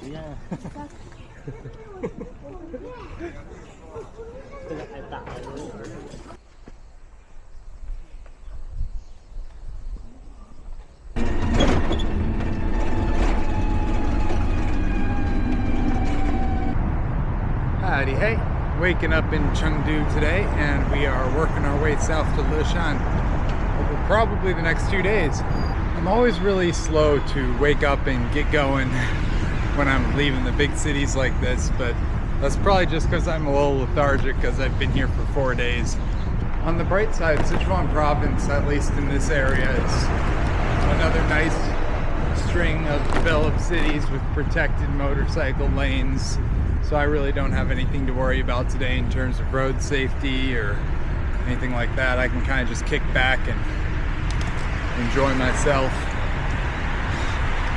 Yeah. Howdy, hey. Waking up in Chengdu today, and we are working our way south to Leshan over probably the next 2 days. I'm always really slow to wake up and get going when I'm leaving the big cities like this, but that's probably just because I'm a little lethargic because I've been here for 4 days. On the bright side, Sichuan Province, at least in this area, is another nice string of developed cities with protected motorcycle lanes. So I really don't have anything to worry about today in terms of road safety or anything like that. I can kind of just kick back and enjoy myself.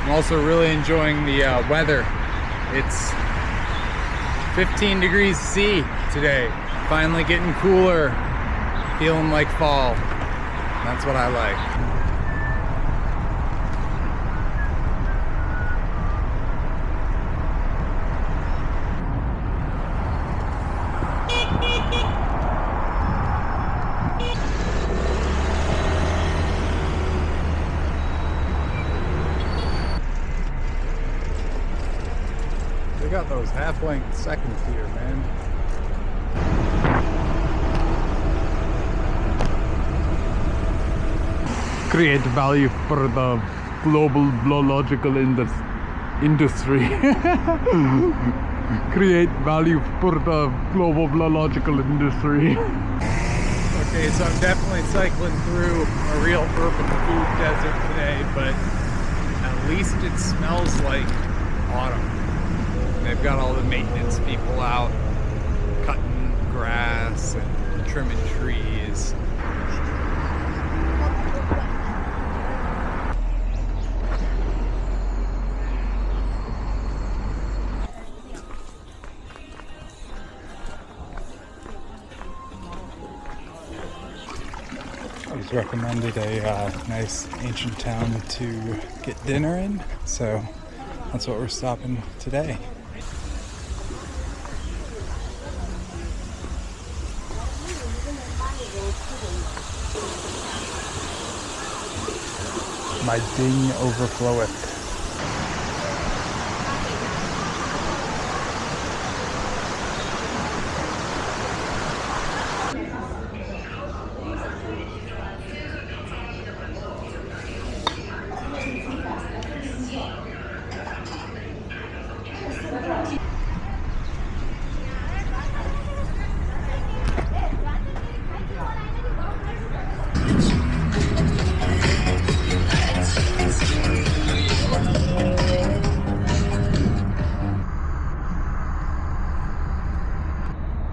I'm also really enjoying the weather. It's 15 degrees C today. Finally getting cooler, feeling like fall. That's what I like. They got those half-length seconds here, man. Create value for the global biological industry. Create value for the global biological industry. Okay, so I'm definitely cycling through a real urban food desert today, but at least it smells like autumn. They've got all the maintenance people out cutting grass and trimming trees. I was recommended a nice ancient town to get dinner in, so that's what we're stopping today. My ding overfloweth.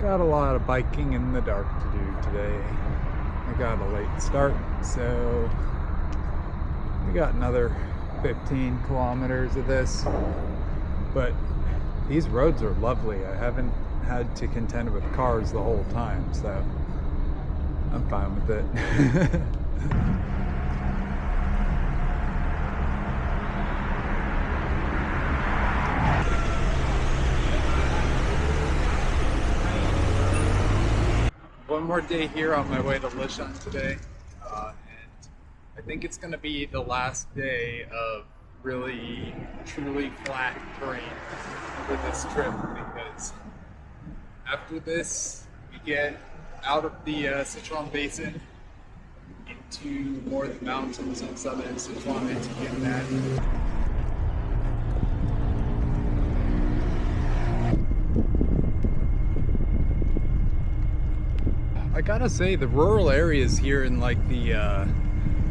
Got a lot of biking in the dark to do today. I got a late start, so we got another 15 kilometers of this. But these roads are lovely. I haven't had to contend with cars the whole time, so I'm fine with it. One more day here on my way to Leshan today, and I think it's going to be the last day of really truly flat terrain for this trip, because after this we get out of the Sichuan Basin into more of the mountains in southern Sichuan into Yunnan. I gotta say, the rural areas here in like the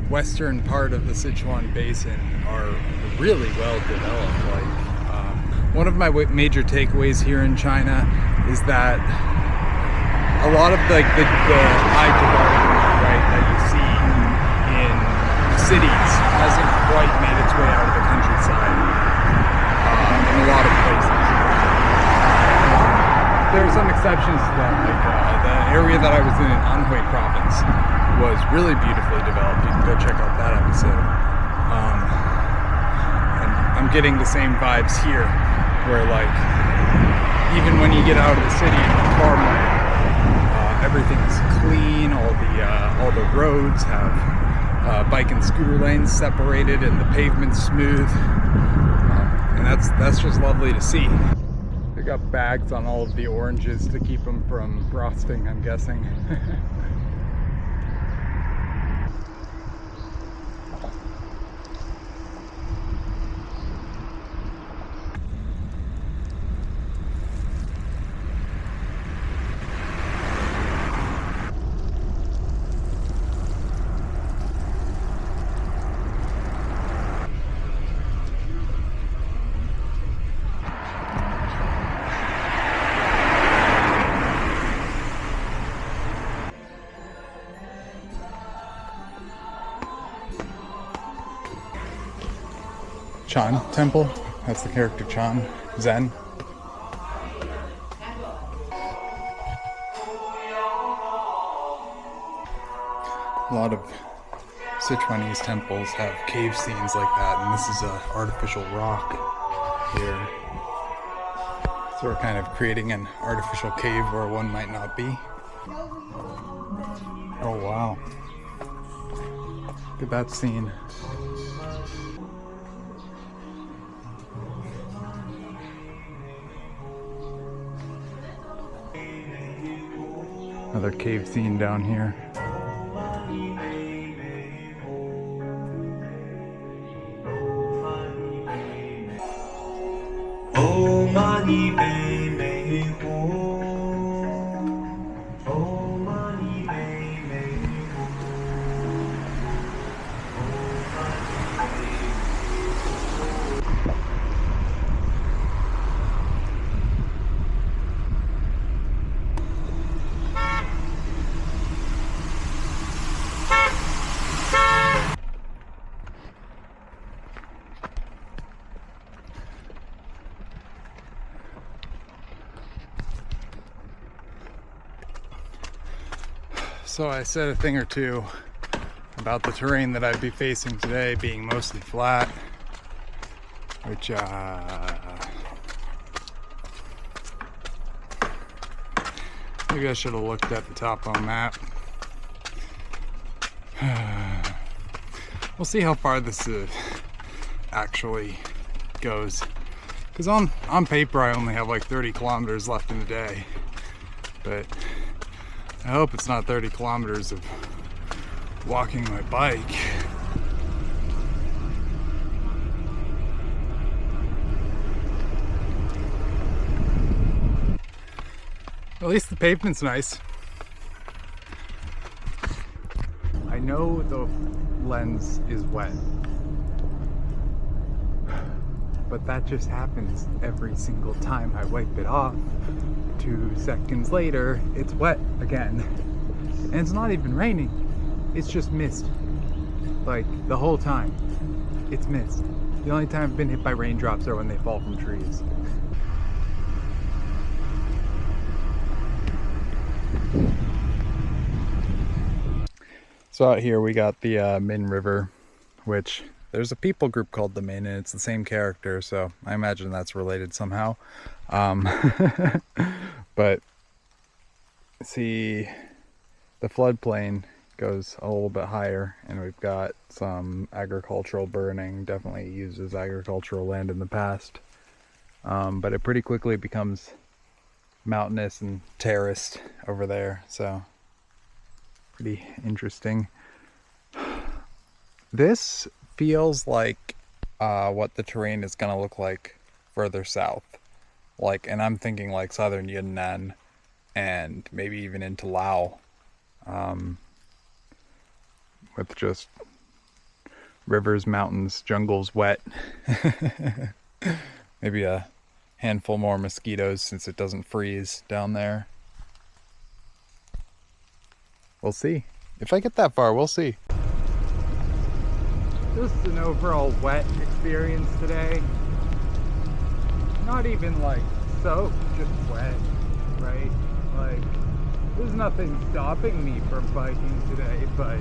western part of the Sichuan Basin are really well developed. Like, one of my major takeaways here in China is that a lot of like the high development, right, that you see in cities hasn't quite made its way out of the countryside in a lot of places. There are some exceptions to that, like the area that I was in Anhui Province was really beautifully developed. You can go check out that episode. And I'm getting the same vibes here. where like even when you get out of the city in farmland, everything's clean. All the roads have bike and scooter lanes separated, and the pavement's smooth, and that's just lovely to see. They got bags on all of the oranges to keep them from frosting, I'm guessing. Chan Temple, that's the character Chan, Zen. A lot of Sichuanese temples have cave scenes like that, and this is an artificial rock here. So we're kind of creating an artificial cave where one might not be. Oh wow. Look at that scene. Another cave scene down here. So I said a thing or two about the terrain that I'd be facing today being mostly flat, which maybe I should have looked at the topo map. We'll see how far this actually goes, because on paper I only have like 30 kilometers left in the day, but I hope it's not 30 kilometers of walking my bike. At least the pavement's nice. I know the lens is wet, but that just happens every single time I wipe it off. 2 seconds later, it's wet again. And it's not even raining. It's just mist. Like, the whole time, it's mist. The only time I've been hit by raindrops are when they fall from trees. So out here we got the Min River, which there's a people group called the Min, and it's the same character, so I imagine that's related somehow. But see, the floodplain goes a little bit higher, and we've got some agricultural burning. Definitely used as agricultural land in the past, but it pretty quickly becomes mountainous and terraced over there, so pretty interesting. This feels like what the terrain is gonna look like further south. Like, and I'm thinking like southern Yunnan and maybe even into Laos, with just rivers, mountains, jungles, wet. Maybe a handful more mosquitoes since it doesn't freeze down there. We'll see. If I get that far, we'll see. Just an overall wet experience today. Not even like soaked, just wet, right? Like, there's nothing stopping me from biking today, but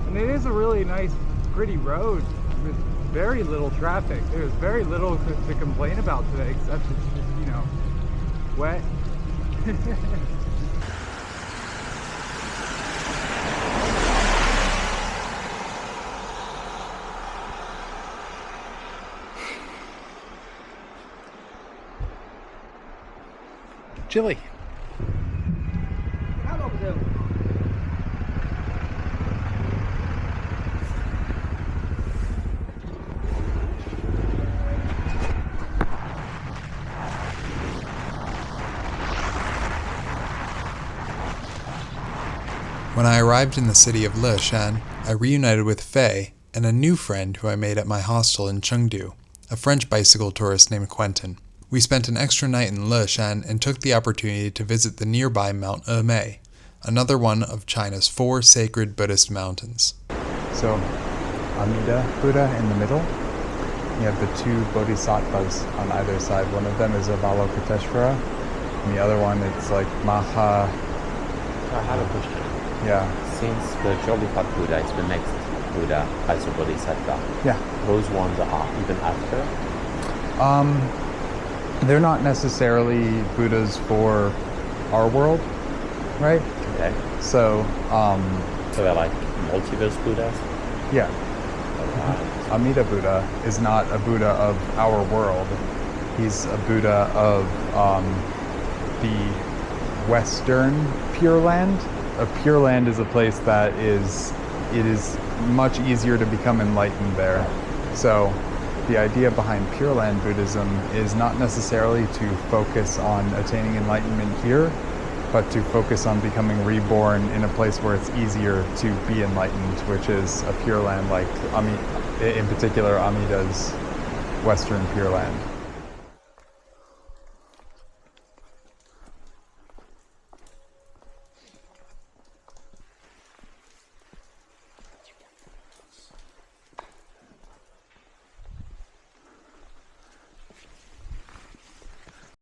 and it is a really nice, pretty road with very little traffic. There's very little to complain about today, except it's just, you know, wet. Chilly. When I arrived in the city of Leshan, I reunited with Faye and a new friend who I made at my hostel in Chengdu, a French bicycle tourist named Quentin. We spent an extra night in Leshan and took the opportunity to visit the nearby Mount Emei, another one of China's 4 sacred Buddhist mountains. So, Amida Buddha in the middle. You have the 2 bodhisattvas on either side. One of them is Avalokiteshvara, and the other one it's like Maha. I have a question. Yeah. Since the Jolly-Fat Buddha is the next Buddha as a bodhisattva, Yeah. those ones are even after? They're not necessarily Buddhas for our world, right? Okay. So, So they're like multiverse Buddhas? yeah. Alright. Amida Buddha is not a Buddha of our world. He's a Buddha of the Western Pure Land. A Pure Land is a place that is much easier to become enlightened there. So the idea behind Pure Land Buddhism is not necessarily to focus on attaining enlightenment here, but to focus on becoming reborn in a place where it's easier to be enlightened, which is a Pure Land like in particular Amida's Western Pure Land.